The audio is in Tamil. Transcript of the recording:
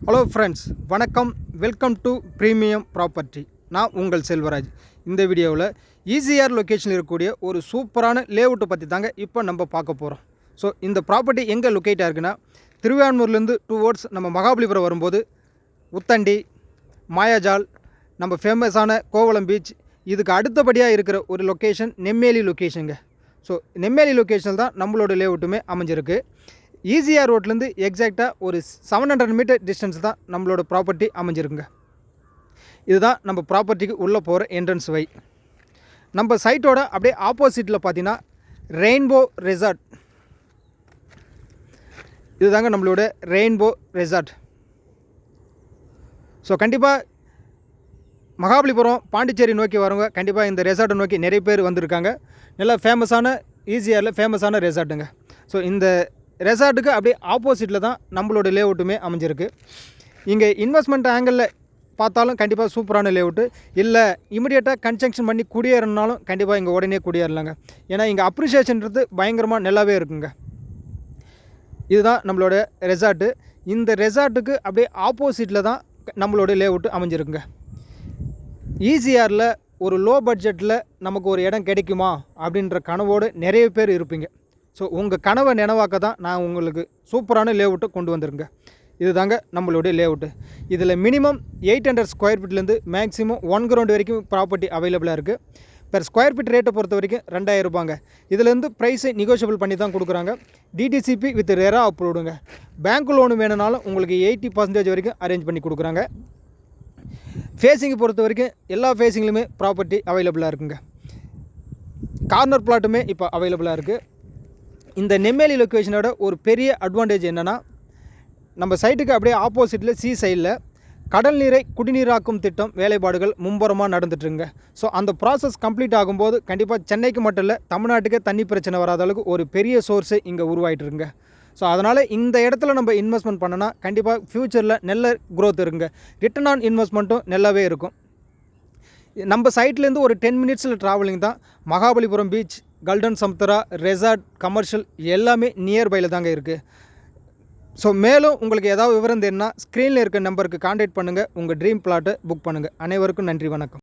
ஹலோ ஃப்ரெண்ட்ஸ், வணக்கம். Welcome to premium property. நான் உங்கள் செல்வராஜ். இந்த வீடியோவில் ஈசிஆர் லொக்கேஷனில் இருக்கக்கூடிய ஒரு சூப்பரான லேஅவுட்டை பற்றி தாங்க இப்போ நம்ம பார்க்க போகிறோம். ஸோ இந்த ப்ராப்பர்ட்டி எங்கே லொக்கேட்டாக இருக்குன்னா, திருவான்மூர்லேருந்து டுவோர்ட்ஸ் நம்ம மகாபலிபுரம் வரும்போது உத்தண்டி, மாயாஜால், நம்ம ஃபேமஸான கோவளம் பீச், இதுக்கு அடுத்தபடியாக இருக்கிற ஒரு லொக்கேஷன் நெம்மேலி லொக்கேஷனுங்க. ஸோ நெம்மேலி லொக்கேஷனில் தான் நம்மளோட லேஅவுட்டுமே அமைஞ்சிருக்கு. ஈசிஆர் ரோட்லேருந்து எக்ஸாக்டாக ஒரு 700 மீட்டர் டிஸ்டன்ஸ் தான் நம்மளோட ப்ராப்பர்ட்டி அமைஞ்சிருக்குங்க. இதுதான் நம்ம ப்ராப்பர்ட்டிக்கு உள்ளே போகிற என்ட்ரன்ஸ் வை. நம்ம சைட்டோட அப்படியே ஆப்போசிட்டில் பார்த்தீங்கன்னா ரெயின்போ ரெசார்ட். இதுதாங்க நம்மளோட ரெயின்போ ரெசார்ட். ஸோ கண்டிப்பாக மகாபலிபுரம், பாண்டிச்சேரி நோக்கி வரவங்க கண்டிப்பாக இந்த ரெசார்ட்டை நோக்கி நிறைய பேர் வந்திருக்காங்க. நல்லா ஃபேமஸான ஈசிஆரில் ஃபேமஸான ரெசார்ட்டுங்க. ஸோ இந்த ரெசார்ட்டுக்கு அப்படியே ஆப்போசிட்டில் தான் நம்மளோட லேஅவுட்டுமே அமைஞ்சிருக்கு. இங்கே இன்வெஸ்ட்மெண்ட் ஆங்கிளில் பார்த்தாலும் கண்டிப்பாக சூப்பரான லேஅவுட்டு. இல்லை இமிடியேட்டாக கன்ஸ்ட்ரக்ஷன் பண்ணி குடியேறினாலும் கண்டிப்பாக இங்கே உடனே குடியேறலாங்க. ஏன்னா இங்கே அப்ரிஷியேஷன்றது பயங்கரமாக நல்லாவே இருக்குங்க. இதுதான் நம்மளோட ரெசார்ட்டு. இந்த ரெசார்ட்டுக்கு அப்படியே ஆப்போசிட்டில் தான் நம்மளோட லேஅவுட்டு அமைஞ்சிருக்குங்க. ஈசிஆரில் ஒரு லோ பட்ஜெட்டில் நமக்கு ஒரு இடம் கிடைக்குமா அப்படின்ற கனவோடு நிறைய பேர் இருப்பீங்க. ஸோ உங்கள் கனவை நினைவாக்க தான் நான் உங்களுக்கு சூப்பரான லேஅவுட்டை கொண்டு வந்துருங்க. இது தாங்க நம்மளுடைய லேஅவுட்டு. இதில் மினிமம் 800 ஸ்கொயர் ஃபீட்லேருந்து மேக்ஸிமம் 1 கிரவுண்ட் வரைக்கும் ப்ராப்பர்ட்டி அவைலபிளாக இருக்குது. பெர் ஸ்கொயர் ஃபீட் ரேட்டை பொறுத்த வரைக்கும் 2000 ரூபாங்க. இதுலேருந்து ப்ரைஸை நெகோஷியபிள் பண்ணி தான் கொடுக்குறாங்க. டிடிசிபி வித் ரெரா அப்ரூவ்டுங்க. பேங்க் லோனு வேணுனாலும் உங்களுக்கு 80% வரைக்கும் அரேஞ்ச் பண்ணி கொடுக்குறாங்க. ஃபேஸிங்கை பொறுத்த வரைக்கும் எல்லா ஃபேஸிங்லையுமே ப்ராப்பர்ட்டி அவைலபிளாக இருக்குங்க. கார்னர் பிளாட்டுமே இப்போ அவைலபிளாக இருக்குது. இந்த நெம்மேலி லொக்கேஷனோட ஒரு பெரிய அட்வான்டேஜ் என்னென்னா, நம்ம சைட்டுக்கு அப்படியே ஆப்போசிட்டில் சி சைடில் கடல் நீரை குடிநீராக்கும் திட்டம் வேலைப்பாடுகள் மும்பரமாக நடந்துட்டுருங்க. ஸோ அந்த ப்ராசஸ் கம்ப்ளீட் ஆகும்போது கண்டிப்பாக சென்னைக்கு மட்டும் இல்லை, தமிழ்நாட்டுக்கே தண்ணி பிரச்சனை வராத அளவுக்கு ஒரு பெரிய சோர்ஸு இங்கே உருவாகிட்டுருங்க. ஸோ அதனால் இந்த இடத்துல நம்ம இன்வெஸ்ட்மெண்ட் பண்ணோன்னா கண்டிப்பாக ஃப்யூச்சரில் நல்ல க்ரோத் இருக்குங்க. ரிட்டர்ன் ஆன் இன்வெஸ்ட்மெண்ட்டும் நல்லாவே இருக்கும். நம்ம சைட்லேருந்து ஒரு 10 மினிட்ஸில் ட்ராவலிங் தான் Mahabalipuram beach, Kaldan Samudra, resort, commercial எல்லாமே நியர்பையில் தாங்க இருக்குது. ஸோ மேலும் உங்களுக்கு ஏதாவது விவரம் தெரியுன்னா ஸ்க்ரீனில் இருக்க நம்பருக்கு கான்டாக்ட் பண்ணுங்கள். உங்கள் ட்ரீம் பிளாட்டை புக் பண்ணுங்கள். அனைவருக்கும் நன்றி, வணக்கம்.